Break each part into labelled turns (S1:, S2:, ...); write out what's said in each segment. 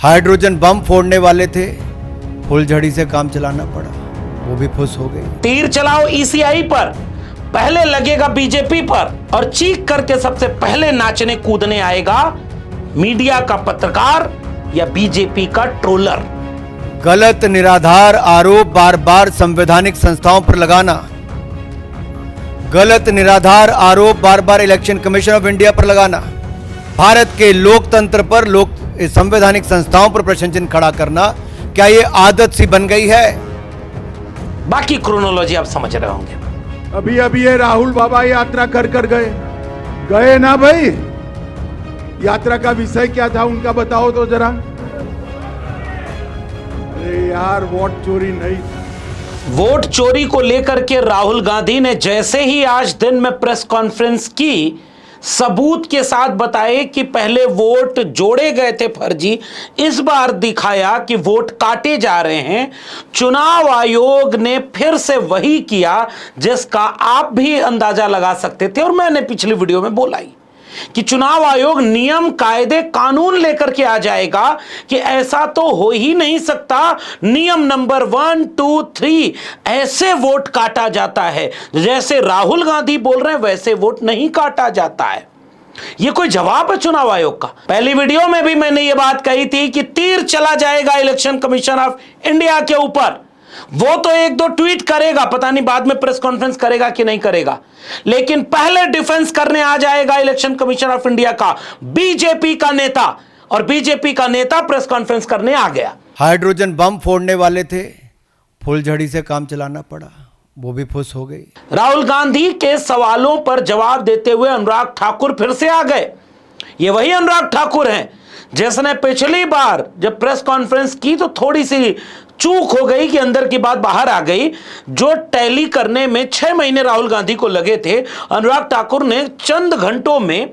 S1: Hydrogen bomb फोड़ने वाले थे, फुलझड़ी से काम चलाना पड़ा, वो भी फुस हो गई।
S2: तीर चलाओ ईसीआई पर, पहले लगेगा बीजेपी पर और चीख करके सबसे पहले नाचने कूदने आएगा मीडिया का पत्रकार या बीजेपी का ट्रोलर।
S1: गलत निराधार आरोप बार बार संवैधानिक संस्थाओं पर लगाना, गलत निराधार आरोप बार बार इलेक्शन कमीशन ऑफ इंडिया पर लगाना, भारत के लोकतंत्र पर संवैधानिक संस्थाओं पर प्रश्न चिन्ह खड़ा करना, क्या ये आदत सी बन गई है?
S2: बाकी क्रोनोलॉजी आप समझ रहे होंगे।
S3: अभी अभी ये राहुल बाबा यात्रा कर गए ना भाई। यात्रा का विषय क्या था उनका बताओ तो जरा। अरे यार वोट चोरी नहीं,
S2: वोट चोरी को लेकर के राहुल गांधी ने जैसे ही आज दिन में प्रेस कॉन्फ्रेंस की, सबूत के साथ बताए कि पहले वोट जोड़े गए थे फर्जी, इस बार दिखाया कि वोट काटे जा रहे हैं। चुनाव आयोग ने फिर से वही किया जिसका आप भी अंदाजा लगा सकते थे और मैंने पिछली वीडियो में बोला ही कि चुनाव आयोग नियम कायदे कानून लेकर के आ जाएगा कि ऐसा तो हो ही नहीं सकता। नियम नंबर 1, 2, 3 ऐसे वोट काटा जाता है, जैसे राहुल गांधी बोल रहे हैं वैसे वोट नहीं काटा जाता है। यह कोई जवाब है चुनाव आयोग का? पहली वीडियो में भी मैंने यह बात कही थी कि तीर चला जाएगा इलेक्शन कमीशन ऑफ इंडिया के ऊपर। वो तो एक दो ट्वीट करेगा, पता नहीं बाद में प्रेस कॉन्फ्रेंस करेगा कि नहीं करेगा, लेकिन पहले डिफेंस करने आ जाएगा इलेक्शन कमीशन ऑफ इंडिया का बीजेपी का नेता, और बीजेपी का नेता प्रेस कॉन्फ्रेंस करने आ गया।
S1: हाइड्रोजन बम फोड़ने वाले थे, फुलझड़ी से काम चलाना पड़ा, वो भी फुस हो गई।
S2: राहुल गांधी के सवालों पर जवाब देते हुए अनुराग ठाकुर फिर से आ गए। ये वही अनुराग ठाकुर हैं जिसने पिछली बार जब प्रेस कॉन्फ्रेंस की तो थोड़ी सी चूक हो गई कि अंदर की बात बाहर आ गई। जो टैली करने में 6 महीने राहुल गांधी को लगे थे, अनुराग ठाकुर ने चंद घंटों में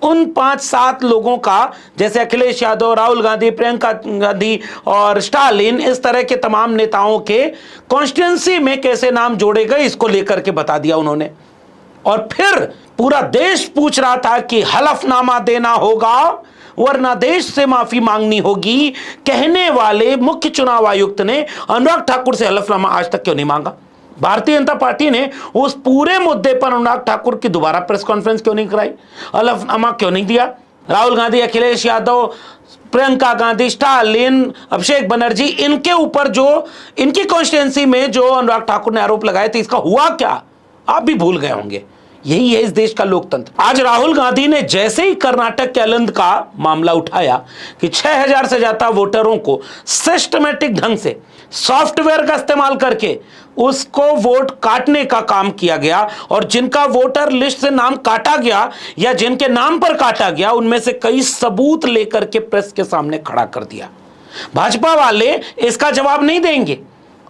S2: उन 5-7 लोगों का, जैसे अखिलेश यादव, राहुल गांधी, प्रियंका गांधी और स्टालिन, इस तरह के तमाम नेताओं के कॉन्स्टिट्यूंसी में कैसे नाम जोड़े गए इसको लेकर के बता दिया उन्होंने। और फिर पूरा देश पूछ रहा था कि हलफनामा देना होगा वरना देश से माफी मांगनी होगी। कहने वाले मुख्य चुनाव आयुक्त ने अनुराग ठाकुर से हलफनामा आज तक क्यों नहीं मांगा? भारतीय जनता पार्टी ने उस पूरे मुद्दे पर अनुराग ठाकुर की दोबारा प्रेस कॉन्फ्रेंस क्यों नहीं कराई? हलफनामा क्यों नहीं दिया? राहुल गांधी, अखिलेश यादव, प्रियंका गांधी, स्टालिन, अभिषेक बनर्जी, इनके ऊपर जो इनकी कॉन्स्टिट्यूंसी में जो अनुराग ठाकुर ने आरोप लगाए थे, इसका हुआ क्या? आप भी भूल गए होंगे। यही है इस देश का लोकतंत्र। आज राहुल गांधी ने जैसे ही कर्नाटक के अलंद का मामला उठाया कि 6000 से ज्यादा वोटरों को सिस्टमेटिक ढंग से सॉफ्टवेयर का इस्तेमाल करके उसको वोट काटने का काम किया गया, और जिनका वोटर लिस्ट से नाम काटा गया या जिनके नाम पर काटा गया, उनमें से कई सबूत लेकर के प्रेस के सामने खड़ा कर दिया। भाजपा वाले इसका जवाब नहीं देंगे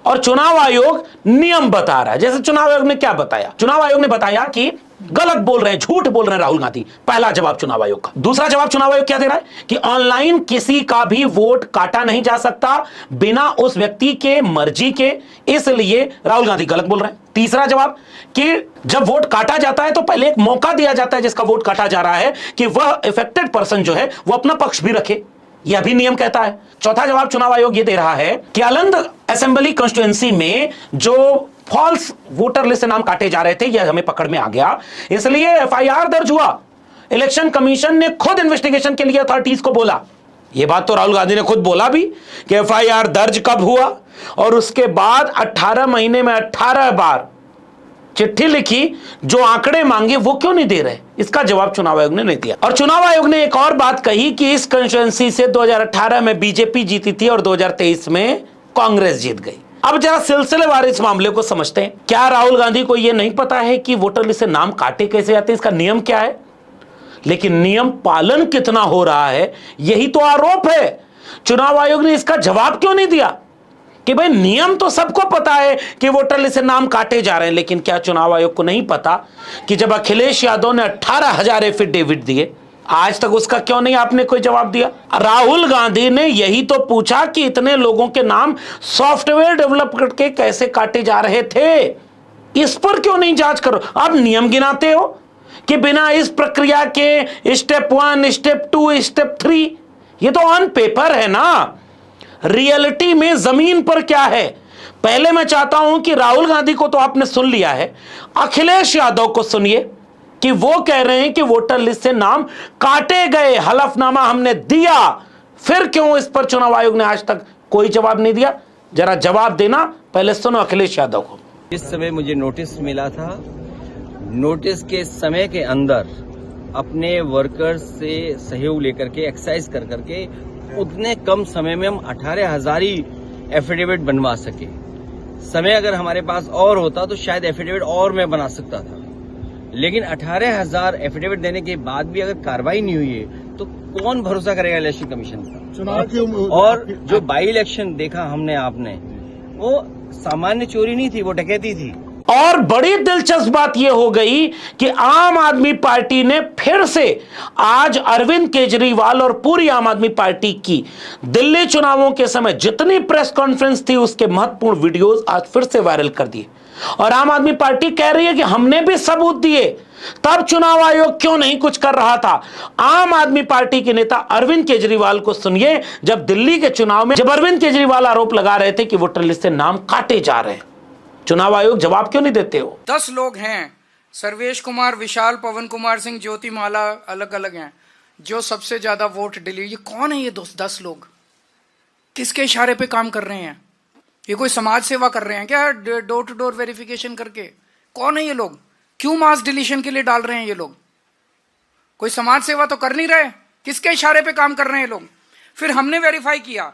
S2: और चुनाव आयोग नियम बता रहा है। जैसे चुनाव आयोग ने क्या बताया? चुनाव आयोग ने बताया कि गलत बोल रहे हैं, झूठ बोल रहे हैं राहुल गांधी। पहला जवाब चुनाव आयोग का। दूसरा जवाब चुनाव आयोग क्या दे रहा है कि ऑनलाइन किसी का भी वोट काटा नहीं जा सकता बिना उस व्यक्ति के मर्जी के, इसलिए राहुल गांधी गलत बोल रहे हैं। तीसरा जवाब कि जब वोट काटा जाता है तो पहले एक मौका दिया जाता है जिसका वोट काटा जा रहा है कि वह इफेक्टेड पर्सन जो है वो अपना पक्ष भी रखे, यह भी नियम कहता है। चौथा जवाब चुनाव आयोग यह दे रहा है कि अलंद असेंबली कॉन्स्टिट्यूएंसी में जो फॉल्स वोटर लिस्ट से नाम काटे जा रहे थे, यह हमें पकड़ में आ गया, इसलिए एफआईआर दर्ज हुआ। इलेक्शन कमीशन ने खुद इन्वेस्टिगेशन के लिए अथॉरिटीज को बोला। यह बात तो राहुल गांधी ने खुद बोला भी कि एफआईआर दर्ज कब हुआ, और उसके बाद 18 महीने में 18 बार चिट्ठी लिखी, जो आंकड़े मांगे वो क्यों नहीं दे रहे? इसका जवाब चुनाव आयोग ने नहीं दिया। और चुनाव आयोग ने एक और बात कही कि इस कॉन्स्टिट्यूएंसी से 2018 में बीजेपी जीती थी और 2023 में कांग्रेस जीत गई। अब जरा सिलसिलेवार इस मामले को समझते हैं। क्या राहुल गांधी को यह नहीं पता है कि वोटर लिस्ट से नाम काटे कैसे जाते हैं, इसका नियम क्या है? लेकिन नियम पालन कितना हो रहा है, यही तो आरोप है। चुनाव आयोग ने इसका जवाब क्यों नहीं दिया कि भाई नियम तो सबको पता है कि वोटर लिस्ट से नाम काटे जा रहे हैं, लेकिन क्या चुनाव आयोग को नहीं पता कि जब अखिलेश यादव ने 18,000 एफिडेविट दिए, आज तक उसका क्यों नहीं आपने कोई जवाब दिया? राहुल गांधी ने यही तो पूछा कि इतने लोगों के नाम सॉफ्टवेयर डेवलप करके कैसे काटे जा रहे थे, इस पर क्यों नहीं जांच करो? आप नियम गिनाते हो कि बिना इस प्रक्रिया के स्टेप 1, स्टेप 2, स्टेप 3 ये तो ऑन पेपर है ना, रियलिटी में जमीन पर क्या है। पहले मैं चाहता हूं कि राहुल गांधी को तो आपने सुन लिया है, अखिलेश यादव को सुनिए कि वो कह रहे हैं कि वोटर लिस्ट से नाम काटे गए, हलफनामा हमने दिया, फिर क्यों इस पर चुनाव आयोग ने आज तक कोई जवाब नहीं दिया। जरा जवाब देना, पहले सुनो अखिलेश यादव को।
S4: जिस समय मुझे नोटिस मिला था, नोटिस के समय के अंदर अपने वर्कर्स से सहयोग लेकर के एक्सरसाइज कर करके उतने कम समय में हम 18,000 ही एफिडेविट बनवा सके। समय अगर हमारे पास और होता तो शायद एफिडेविट और मैं बना सकता था, लेकिन 18,000 एफिडेविट देने के बाद भी अगर कार्रवाई नहीं हुई है तो कौन भरोसा करेगा इलेक्शन कमीशन का।
S3: चुनाव
S4: और जो बाई इलेक्शन देखा हमने आपने, वो सामान्य चोरी नहीं थी, वो डकैती थी।
S2: और बड़ी दिलचस्प बात यह हो गई कि आम आदमी पार्टी ने फिर से आज अरविंद केजरीवाल और पूरी आम आदमी पार्टी की दिल्ली चुनावों के समय जितनी प्रेस कॉन्फ्रेंस थी उसके महत्वपूर्ण वीडियोस आज फिर से वायरल कर दिए। और आम आदमी पार्टी कह रही है कि हमने भी सबूत दिए, तब चुनाव आयोग क्यों नहीं कुछ कर रहा था। आम आदमी पार्टी के नेता अरविंद केजरीवाल को सुनिए, जब दिल्ली के चुनाव में जब अरविंद केजरीवाल आरोप लगा रहे थे कि वोटर लिस्ट से नाम काटे जा रहे हैं, चुनाव आयोग जवाब क्यों नहीं देते हो।
S5: 10 लोग हैं, सर्वेश कुमार, विशाल, पवन कुमार सिंह, ज्योति माला, अलग अलग हैं, जो सबसे ज्यादा वोट डिलीट। ये कौन है ये 10 लोग? किसके इशारे पे काम कर रहे हैं? ये कोई समाज सेवा कर रहे हैं क्या, डोर टू डोर वेरिफिकेशन करके? कौन है ये लोग? क्यों मास डिलीशन के लिए डाल रहे हैं ये लोग? कोई समाज सेवा तो कर नहीं रहे, किसके इशारे पे काम कर रहे हैं ये लोग? फिर हमने वेरीफाई किया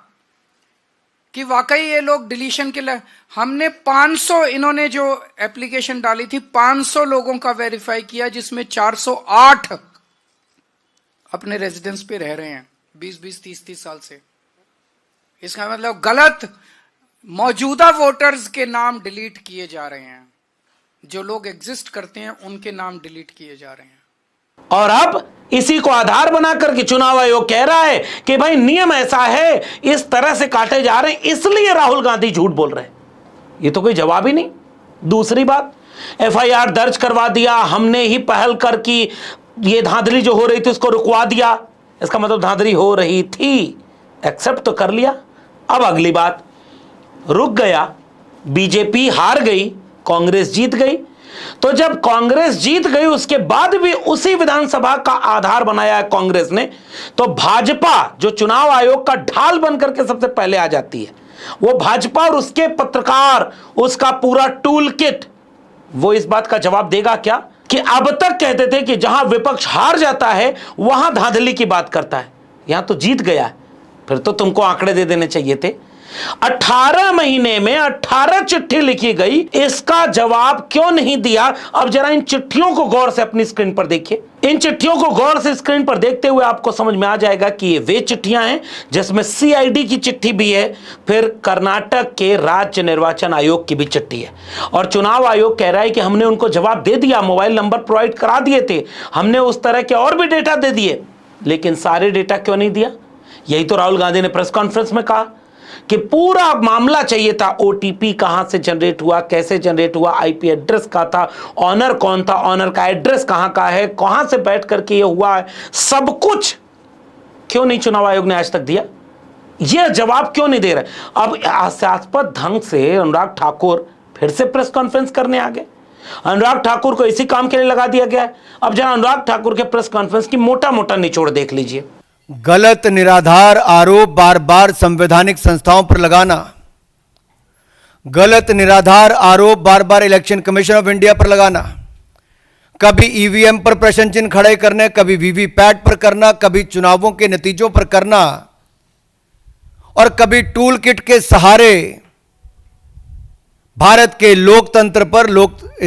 S5: कि वाकई ये लोग डिलीशन के लिए, हमने 500, इन्होंने जो एप्लीकेशन डाली थी 500 लोगों का वेरीफाई किया, जिसमें 408 अपने रेजिडेंस पे रह रहे हैं 20-20, 30-30 साल से। इसका मतलब गलत मौजूदा वोटर्स के नाम डिलीट किए जा रहे हैं, जो लोग एग्जिस्ट करते हैं उनके नाम डिलीट किए जा रहे हैं।
S2: और अब इसी को आधार बनाकर के चुनाव आयोग कह रहा है कि भाई नियम ऐसा है, इस तरह से काटे जा रहे हैं, इसलिए राहुल गांधी झूठ बोल रहे हैं। ये तो कोई जवाब ही नहीं। दूसरी बात, एफआईआर दर्ज करवा दिया, हमने ही पहल कर की, ये धांधली जो हो रही थी उसको रुकवा दिया। इसका मतलब धांधली हो रही थी, एक्सेप्ट तो कर लिया। अब अगली बात, रुक गया, बीजेपी हार गई, कांग्रेस जीत गई। तो जब कांग्रेस जीत गई उसके बाद भी उसी विधानसभा का आधार बनाया है कांग्रेस ने, तो भाजपा जो चुनाव आयोग का ढाल बनकर के सबसे पहले आ जाती है, वो भाजपा और उसके पत्रकार, उसका पूरा टूल किट, वो इस बात का जवाब देगा क्या कि अब तक कहते थे कि जहां विपक्ष हार जाता है वहां धांधली की बात करता है, यहां तो जीत गया है, फिर तो तुमको आंकड़े दे देने चाहिए थे। 18 महीने में 18 चिट्ठी लिखी गई, इसका जवाब क्यों नहीं दिया। अब जरा इन चिट्ठियों को गौर से अपनी स्क्रीन पर देखिए। इन चिट्ठियों को गौर से स्क्रीन पर देखते हुए आपको समझ में आ जाएगा कि ये वे चिट्ठियां हैं जिसमें सीआईडी की चिट्ठी भी है, फिर कर्नाटक के राज्य निर्वाचन आयोग की भी चिट्ठी है। और चुनाव आयोग कह रहा है कि हमने उनको जवाब दे दिया, मोबाइल नंबर प्रोवाइड करा दिए थे, हमने उस तरह के और भी डेटा दे दिए, लेकिन सारे डेटा क्यों नहीं दिया। यही तो राहुल गांधी ने प्रेस कॉन्फ्रेंस में कहा कि पूरा मामला चाहिए था, ओटीपी कहां से जनरेट हुआ, कैसे जनरेट हुआ, आईपी एड्रेस का था, ऑनर कौन था, ऑनर का एड्रेस कहां का है, कहां से बैठ करके ये हुआ है, सब कुछ क्यों नहीं चुनाव आयोग ने आज तक दिया। यह जवाब क्यों नहीं दे रहे। अब हास्यास्पद ढंग से अनुराग ठाकुर फिर से प्रेस कॉन्फ्रेंस करने आ गए। अनुराग ठाकुर को इसी काम के लिए लगा दिया गया है। अब जरा अनुराग ठाकुर के प्रेस कॉन्फ्रेंस की मोटा मोटा निचोड़ देख लीजिए।
S1: गलत निराधार आरोप बार बार संवैधानिक संस्थाओं पर लगाना, गलत निराधार आरोप बार बार इलेक्शन कमीशन ऑफ इंडिया पर लगाना, कभी ईवीएम पर प्रश्न चिन्ह खड़े करने, कभी वीवीपैट पर करना, कभी चुनावों के नतीजों पर करना, और कभी टूल किट के सहारे भारत के लोकतंत्र पर,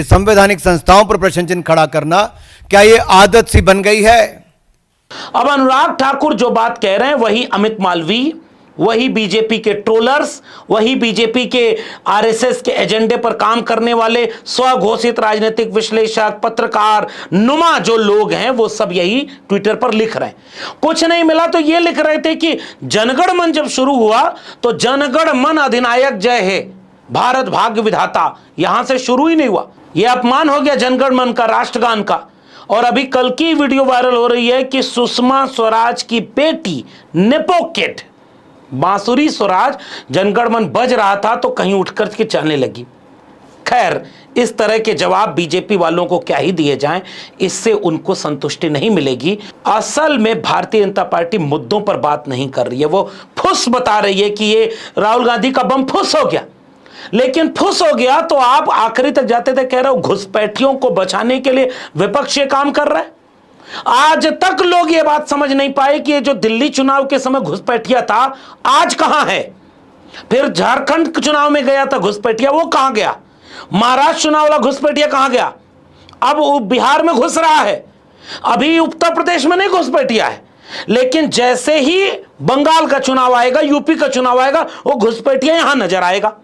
S1: संवैधानिक संस्थाओं पर प्रश्न चिन्ह खड़ा करना, क्या यह आदत सी बन गई है।
S2: अब अनुराग ठाकुर जो बात कह रहे हैं वही अमित मालवीय, वही बीजेपी के ट्रोलर्स, वही बीजेपी के आरएसएस के एजेंडे पर काम करने वाले स्वघोषित राजनीतिक विश्लेषक, पत्रकार नुमा जो लोग हैं, वो सब यही ट्विटर पर लिख रहे हैं। कुछ नहीं मिला तो ये लिख रहे थे कि जनगण मन जब शुरू हुआ तो जनगण मन अधिनायक जय हे, भारत भाग्य विधाता, यहां से शुरू ही नहीं हुआ। यह अपमान हो गया जनगण मन का, राष्ट्रगान का। और अभी कल की वीडियो वायरल हो रही है कि सुषमा स्वराज की बेटी नेपो किड बांसुरी स्वराज जनगणमन बज रहा था तो कहीं उठकर के चलने लगी। खैर, इस तरह के जवाब बीजेपी वालों को क्या ही दिए जाएं, इससे उनको संतुष्टि नहीं मिलेगी। असल में भारतीय जनता पार्टी मुद्दों पर बात नहीं कर रही है, वो फुस बता रही है कि ये राहुल गांधी का बम फुस हो गया। लेकिन फुस हो गया तो आप आखिरी तक जाते थे, कह रहे हो घुसपैठियों को बचाने के लिए विपक्ष ये काम कर रहा है। आज तक लोग ये बात समझ नहीं पाए कि ये जो दिल्ली चुनाव के समय घुसपैठिया था आज कहां है, फिर झारखंड चुनाव में गया था घुसपैठिया, वो कहां गया, महाराष्ट्र चुनाव वाला घुसपैठिया कहां गया, अब वो बिहार में घुस रहा है, अभी उत्तर प्रदेश में नहीं घुसपैठिया है, लेकिन जैसे ही बंगाल का चुनाव आएगा, यूपी का चुनाव आएगा, वो घुसपैठिया यहां नजर आएगा।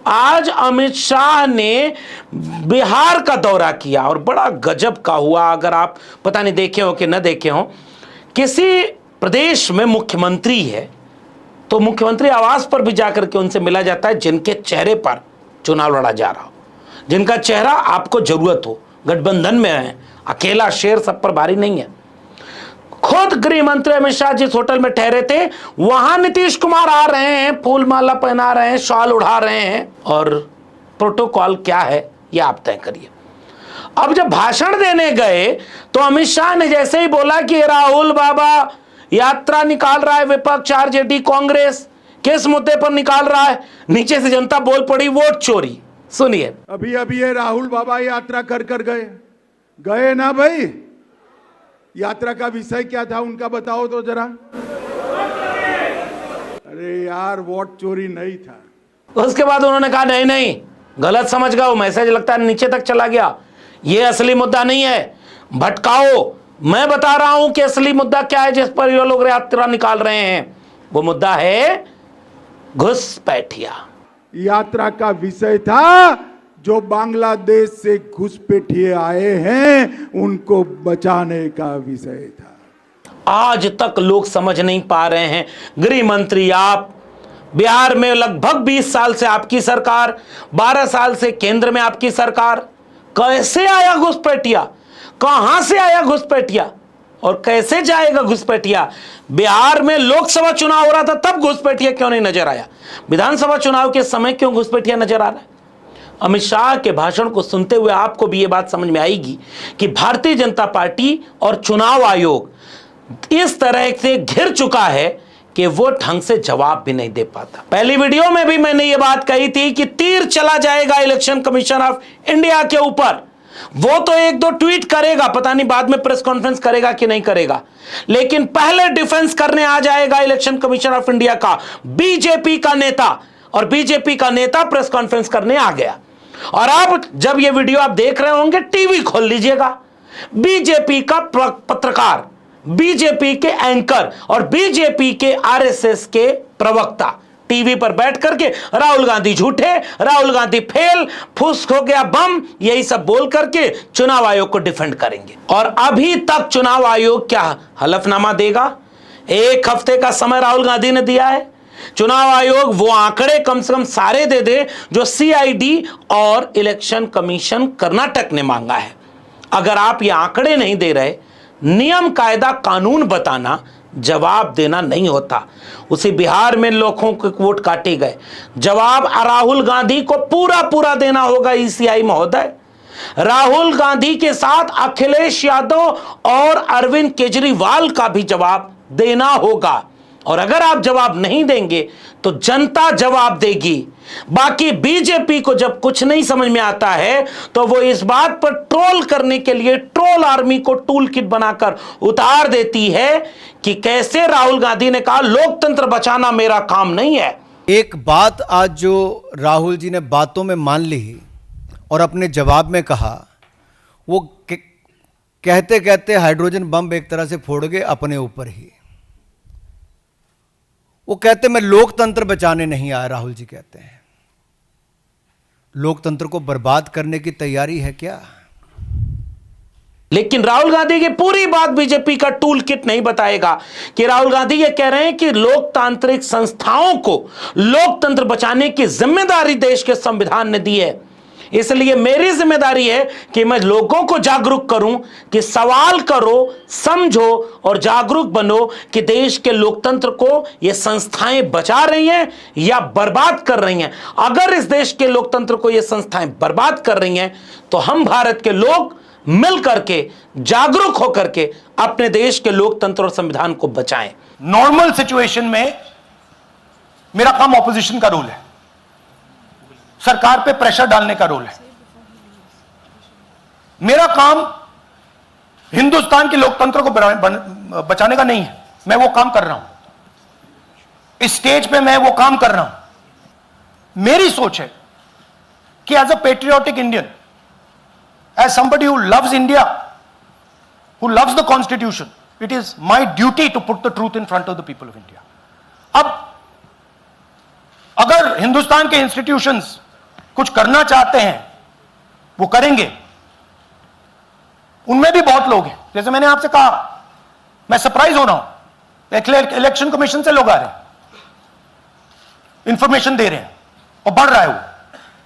S2: आज अमित शाह ने बिहार का दौरा किया और बड़ा गजब का हुआ। अगर आप पता नहीं देखे हो कि न देखे हो, किसी प्रदेश में मुख्यमंत्री है तो मुख्यमंत्री आवास पर भी जाकर के उनसे मिला जाता है जिनके चेहरे पर चुनाव लड़ा जा रहा हो, जिनका चेहरा आपको जरूरत हो। गठबंधन में है, अकेला शेर सब पर भारी नहीं है। खुद गृह मंत्री अमित शाह जिस होटल में ठहरे थे वहां नीतीश कुमार आ रहे हैं, फूल माला पहना रहे हैं, शॉल उड़ा रहे हैं, और प्रोटोकॉल क्या है ये आप तय करिए। अब जब भाषण देने गए तो अमित शाह ने जैसे ही बोला कि राहुल बाबा यात्रा निकाल रहा है विपक्ष, आरजेडी कांग्रेस किस मुद्दे पर निकाल रहा है, नीचे से जनता बोल पड़ी वोट चोरी। सुनिए।
S3: अभी अभी ये राहुल बाबा यात्रा कर गए ना भाई, यात्रा का विषय क्या था उनका बताओ तो जरा। अरे यार, वोट चोरी नहीं था।
S2: उसके बाद उन्होंने कहा नहीं नहीं गलत समझ गया, वो मैसेज लगता है नीचे तक चला गया, ये असली मुद्दा नहीं है, भटकाओ। मैं बता रहा हूं कि असली मुद्दा क्या है जिस पर ये लोग यात्रा निकाल रहे हैं, वो मुद्दा है घुसपैठिया।
S3: यात्रा का विषय था जो बांग्लादेश से घुसपैठिए आए हैं उनको बचाने का विषय था।
S2: आज तक लोग समझ नहीं पा रहे हैं। गृह मंत्री आप, बिहार में लगभग 20 साल से आपकी सरकार, 12 साल से केंद्र में आपकी सरकार, कैसे आया घुसपैठिया, कहां से आया घुसपैठिया और कैसे जाएगा घुसपैठिया। बिहार में लोकसभा चुनाव हो रहा था तब घुसपैठिया क्यों नहीं नजर आया, विधानसभा चुनाव के समय क्यों घुसपैठिया नजर आ रहा है। अमित शाह के भाषण को सुनते हुए आपको भी यह बात समझ में आएगी कि भारतीय जनता पार्टी और चुनाव आयोग इस तरह से घिर चुका है कि वो ढंग से जवाब भी नहीं दे पाता। पहली वीडियो में भी मैंने ये बात कही थी कि तीर चला जाएगा इलेक्शन कमीशन ऑफ इंडिया के ऊपर। वो तो एक दो ट्वीट करेगा, पता नहीं बाद में प्रेस कॉन्फ्रेंस करेगा कि नहीं करेगा, लेकिन पहले डिफेंस करने आ जाएगा इलेक्शन कमीशन ऑफ इंडिया का बीजेपी का नेता, और बीजेपी का नेता प्रेस कॉन्फ्रेंस करने आ गया। और अब जब ये वीडियो आप देख रहे होंगे, टीवी खोल लीजिएगा, बीजेपी का पत्रकार, बीजेपी के एंकर और बीजेपी के आरएसएस के प्रवक्ता टीवी पर बैठ करके राहुल गांधी झूठे, राहुल गांधी फेल, फुस हो गया बम, यही सब बोल करके चुनाव आयोग को डिफेंड करेंगे। और अभी तक चुनाव आयोग क्या हलफनामा देगा? 1 हफ्ते का समय राहुल गांधी ने दिया है। चुनाव आयोग वो आंकड़े कम से कम सारे दे दे जो सीआईडी और इलेक्शन कमीशन कर्नाटक ने मांगा है। अगर आप ये आंकड़े नहीं दे रहे, नियम कायदा कानून बताना, जवाब देना नहीं होता। उसी बिहार में लोगों के वोट काटे गए, जवाब राहुल गांधी को पूरा पूरा देना होगा। ईसीआई महोदय, राहुल गांधी के साथ अखिलेश यादव और अरविंद केजरीवाल का भी जवाब देना होगा, और अगर आप जवाब नहीं देंगे तो जनता जवाब देगी। बाकी बीजेपी को जब कुछ नहीं समझ में आता है तो वो इस बात पर ट्रोल करने के लिए ट्रोल आर्मी को टूल किट बनाकर उतार देती है कि कैसे राहुल गांधी ने कहा लोकतंत्र बचाना मेरा काम नहीं है।
S1: एक बात आज जो राहुल जी ने बातों में मान ली और अपने जवाब में कहा, वो कहते कहते हाइड्रोजन बम एक तरह से फोड़ गए अपने ऊपर ही। वो कहते मैं लोकतंत्र बचाने नहीं आया। राहुल जी कहते हैं लोकतंत्र को बर्बाद करने की तैयारी है क्या?
S2: लेकिन राहुल गांधी की पूरी बात बीजेपी का टूल किट नहीं बताएगा कि राहुल गांधी ये कह रहे हैं कि लोकतांत्रिक संस्थाओं को लोकतंत्र बचाने की जिम्मेदारी देश के संविधान ने दी है। इसलिए मेरी जिम्मेदारी है कि मैं लोगों को जागरूक करूं कि सवाल करो, समझो और जागरूक बनो कि देश के लोकतंत्र को ये संस्थाएं बचा रही हैं या बर्बाद कर रही हैं। अगर इस देश के लोकतंत्र को ये संस्थाएं बर्बाद कर रही हैं तो हम भारत के लोग मिल करके, जागरूक होकर के अपने देश के लोकतंत्र और संविधान को बचाएं।
S6: नॉर्मल सिचुएशन में मेरा काम ऑपोजिशन का रोल है, सरकार पे प्रेशर डालने का रोल है। मेरा काम हिंदुस्तान के लोकतंत्र को बचाने का नहीं है। मैं वो काम कर रहा हूं, इस स्टेज पे मैं वो काम कर रहा हूं। मेरी सोच है कि as a patriotic Indian, as somebody who loves India, who loves the constitution, it is my duty to put the truth in front of the people of India. अब अगर हिंदुस्तान के इंस्टीट्यूशंस कुछ करना चाहते हैं वो करेंगे। उनमें भी बहुत लोग हैं, जैसे मैंने आपसे कहा, मैं सरप्राइज हो रहा हूं, इलेक्शन कमीशन से लोग आ रहे हैं, इंफॉर्मेशन दे रहे हैं और बढ़ रहा है वो।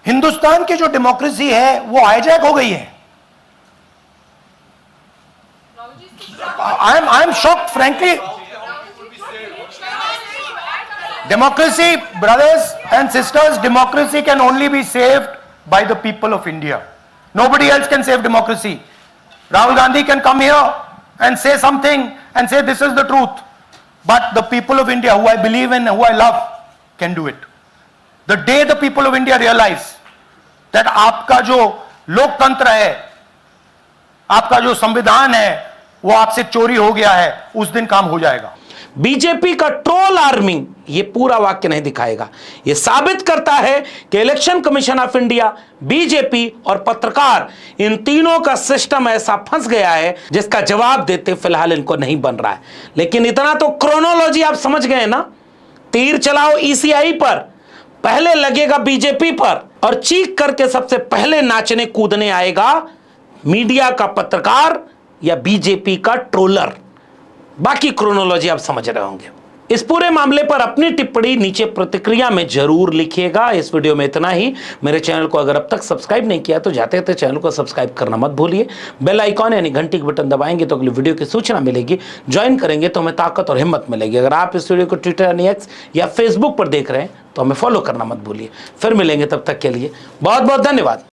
S6: हिंदुस्तान की जो डेमोक्रेसी है वो हाईजैक हो गई है। I am shocked frankly. Democracy, brothers and sisters, democracy can only be saved by the people of India. Nobody else can save democracy. Rahul Gandhi can come here and say something and say this is the truth. But the people of India, who I believe in, who I love, can do it. The day the people of India realize that आपका जो लोकतंत्र है, आपका जो संविधान है, वो आपसे चोरी हो गया है, उस दिन काम हो जाएगा।
S2: बीजेपी का ट्रोल आर्मी ये पूरा वाक्य नहीं दिखाएगा। ये साबित करता है कि election commission of India, BJP और पत्रकार, इन तीनों का सिस्टम ऐसा फंस गया है जिसका जवाब देते फिलहाल इनको नहीं बन रहा है। लेकिन इतना तो क्रोनोलॉजी आप समझ गए ना। तीर चलाओ ईसीआई पर, पहले लगेगा बीजेपी पर और चीख करके सबसे पहले नाचने कूदने आएगा मीडिया का पत्रकार या बीजेपी का ट्रोलर। बाकी क्रोनोलॉजी आप समझ रहे होंगे। इस पूरे मामले पर अपनी टिप्पणी नीचे प्रतिक्रिया में जरूर लिखिएगा। इस वीडियो में इतना ही। मेरे चैनल को अगर अब तक सब्सक्राइब नहीं किया तो जाते थे चैनल को सब्सक्राइब करना मत भूलिए। बेल आइकॉन यानी घंटी के बटन दबाएंगे तो अगली वीडियो की सूचना मिलेगी। ज्वाइन करेंगे तो हमें ताकत और हिम्मत मिलेगी। अगर आप इस वीडियो को ट्विटर यानी एक्स या फेसबुक पर देख रहे हैं तो हमें फॉलो करना मत भूलिए। फिर मिलेंगे, तब तक के लिए बहुत बहुत धन्यवाद।